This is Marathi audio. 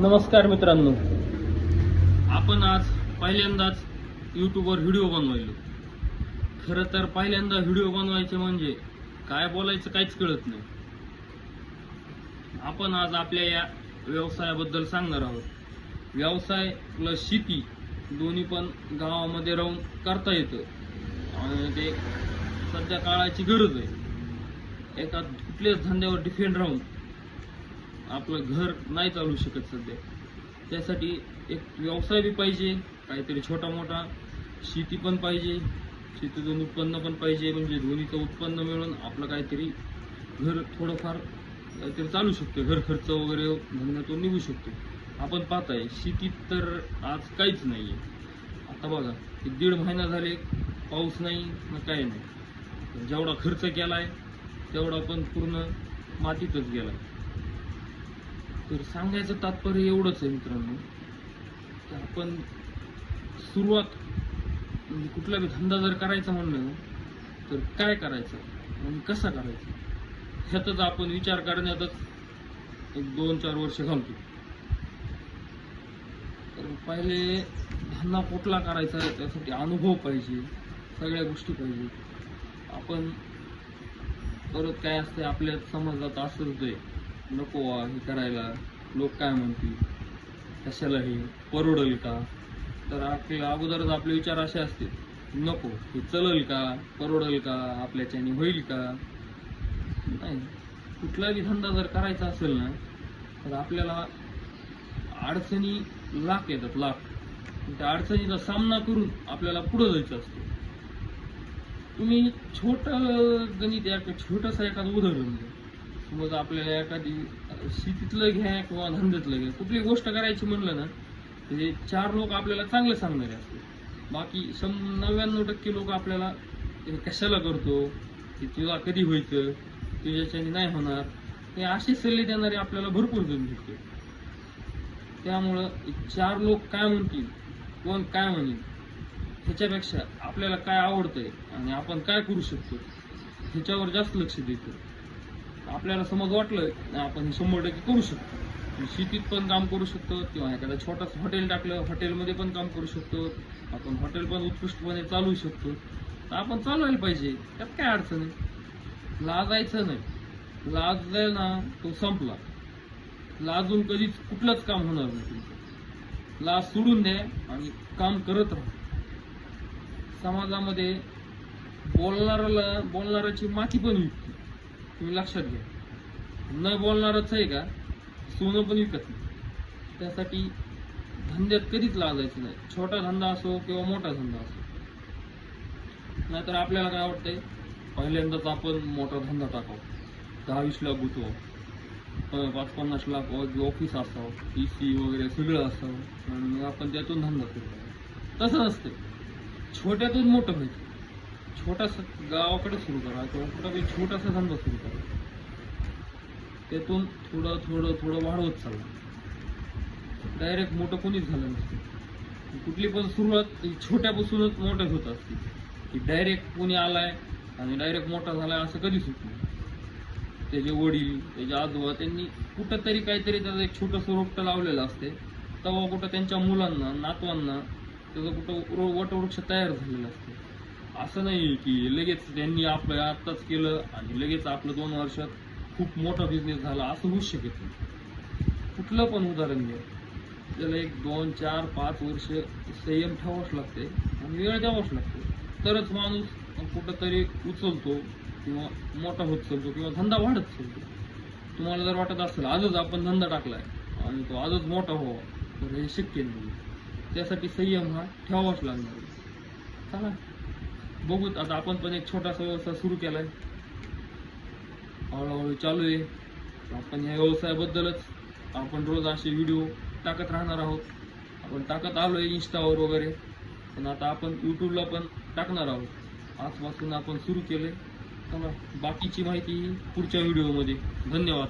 नमस्कार मित्रांनो, आपण आज पहिल्यांदाच यूट्यूबवर व्हिडिओ बनवायलो. खरं तर पहिल्यांदा व्हिडिओ बनवायचे म्हणजे काय बोलायचं काहीच कळत नाही. आपण आज आपल्या या व्यवसायाबद्दल सांगणार आहोत. व्यवसाय प्लस शेती दोन्ही पण गावामध्ये राहून करता येतं आणि ते सध्या काळाची गरज आहे. एका कुठल्याच धंद्यावर डिपेंड राहून आपलं घर नाही चालू शकत सध्या. त्यासाठी एक व्यवसाय बी पाहिजे, काहीतरी छोटा मोठा. शेती पण पाहिजे, शेतीतून उत्पन्न पण पाहिजे. म्हणजे दोन्हीचं उत्पन्न मिळून आपलं काहीतरी घर थोडंफार काहीतरी चालू शकतो. घर खर्च वगैरे धंद्यातून निघू शकतो. आपण पाहताय शेतीत तर आज काहीच नाही आहे. आता बघा, 1.5 महिना झाले पाऊस नाही ना काही नाही. जेवढा खर्च केला आहे तेवढा पण पूर्ण मातीतच गेला. तर सांगायचं तात्पर्य एवढंच आहे मित्रांनो, की आपण सुरुवात म्हणजे कुठला बी धंदा जर करायचा म्हणलं तर काय करायचं आणि कसा करायचा ह्यातच आपण विचार करण्यातच 1-2-4 वर्ष घालतो. तर पहिले धंदा कुठला करायचा त्यासाठी अनुभव पाहिजे, सगळ्या गोष्टी पाहिजे. आपण परत काय असते आपल्या समाजात असं होतंय, नको हे करायला, लोक काय म्हणतील, कशाला हे परवडेल का. तर आपल्या अगोदरच आपले विचार असे असतील, नको हे चलेल का, परवडेल का, आपल्याच्याने होईल का. नाही, कुठलाही धंदा जर करायचा असेल ना तर आपल्याला अडचणी लाख येतात, लाख. त्या अडचणीचा सामना करून आपल्याला पुढे जायचं असतं. तुम्ही छोटं गणित, छोटंसं एखादं उदाहरण द्या. समजा आपल्याला एखादी शेतीतलं घ्या किंवा धंद्यातलं घ्या, कुठली गोष्ट करायची म्हणलं ना ते 4 लोक आपल्याला चांगले सांगणारे असते. बाकी 99% लोक आपल्याला कशाला करतो, की तुला कधी व्हायचं, तुझ्याच्याने नाही होणार, हे असे सल्ले देणारे आपल्याला भरपूर जण भेटते. त्यामुळं 4 लोक काय म्हणतील, कोण काय म्हणेल, ह्याच्यापेक्षा आपल्याला काय आवडतंय आणि आपण काय करू शकतो ह्याच्यावर जास्त लक्ष देतो. आपल्याला समज वाटलं आपण हे 100% करू शकतो. शेतीत पण काम करू शकतो किंवा एखादा छोटासा हॉटेल टाकलं, हॉटेलमध्ये पण काम करू शकतो. आपण हॉटेल पण उत्कृष्टपणे चालवू शकतो. तर आपण चालवायला पाहिजे, त्यात काय अडचण आहे. लाजायचं नाही. लाजलं ना तो संपला. लाजून कधीच कुठलंच काम होणार नाही तुमचं. लाज सोडून द्या आणि काम करत राहा. समाजामध्ये बोलणाऱ्याची माती पण विकते, तुम्ही लक्षात घ्या. न बोलणारच आहे का सोनं पण विकत नाही. त्यासाठी धंद्यात कधीच लाजायचं नाही. छोटा धंदा असो किंवा मोठा धंदा असो. नाहीतर आपल्याला काय वाटतंय, पहिल्यांदाच आपण मोठा धंदा टाकावं, 10-20 लाख गुंतवावं, 5-50 लाख ऑफिस असावं, PC वगैरे सगळं असावं आणि आपण त्यातून धंदा करू. तसं नसतं. छोट्यातून मोठं व्हायचं. छोटासा गावाकडे सुरू करा किंवा कुठं छोटासा धंदा सुरू करा. त्यातून थोडं थोडं थोडं वाढवत चाललं. डायरेक्ट मोठं कोणीच झालं नसतं. कुठली पण सुरुवात छोट्यापासूनच मोठ्यात होत असते. की डायरेक्ट कोणी आलाय आणि डायरेक्ट मोठा झालाय असं कधीच होत नाही. त्याचे वडील, त्याचे आजोबा त्यांनी कुठंतरी काहीतरी त्याचं एक छोटंसं रोपटं लावलेलं असते. तेव्हा कुठं त्यांच्या मुलांना, नातवांना त्याचं कुठं वटवृक्ष तयार झालेलं असते. असं नाही की लगेच त्यांनी आपलं आत्ताच केलं आणि लगेच आपलं 2 वर्षात खूप मोठा बिझनेस झाला, असं होऊच शकत नाही. कुठलं पण उदाहरण घ्या, त्याला 1-2-4-5 वर्ष संयम ठेवावंच लागते आणि वेळ द्यावाच लागते. तरच माणूस कुठंतरी उचलतो किंवा मोठा होत चालतो किंवा धंदा वाढत चालतो. तुम्हाला जर वाटत असेल आजच आपण धंदा टाकलाय आणि तो आजच मोठा व्हावा, तर हे शक्य नाही. त्यासाठी संयम हा ठेवावाच लागणार. चला बघूत. आता आपण पण एक छोटासा व्यवसाय सुरू केलाय, हळूहळू चालू आहे. आपण या व्यवसायाबद्दलच आपण रोज असे व्हिडिओ टाकत राहणार आहोत. आपण टाकत आलोय इंस्टावर वगैरे, पण आता आपण यूट्यूबला पण टाकणार आहोत. आजपासून आपण सुरू केले. चला बाकीची माहिती पुढच्या व्हिडिओमध्ये. धन्यवाद.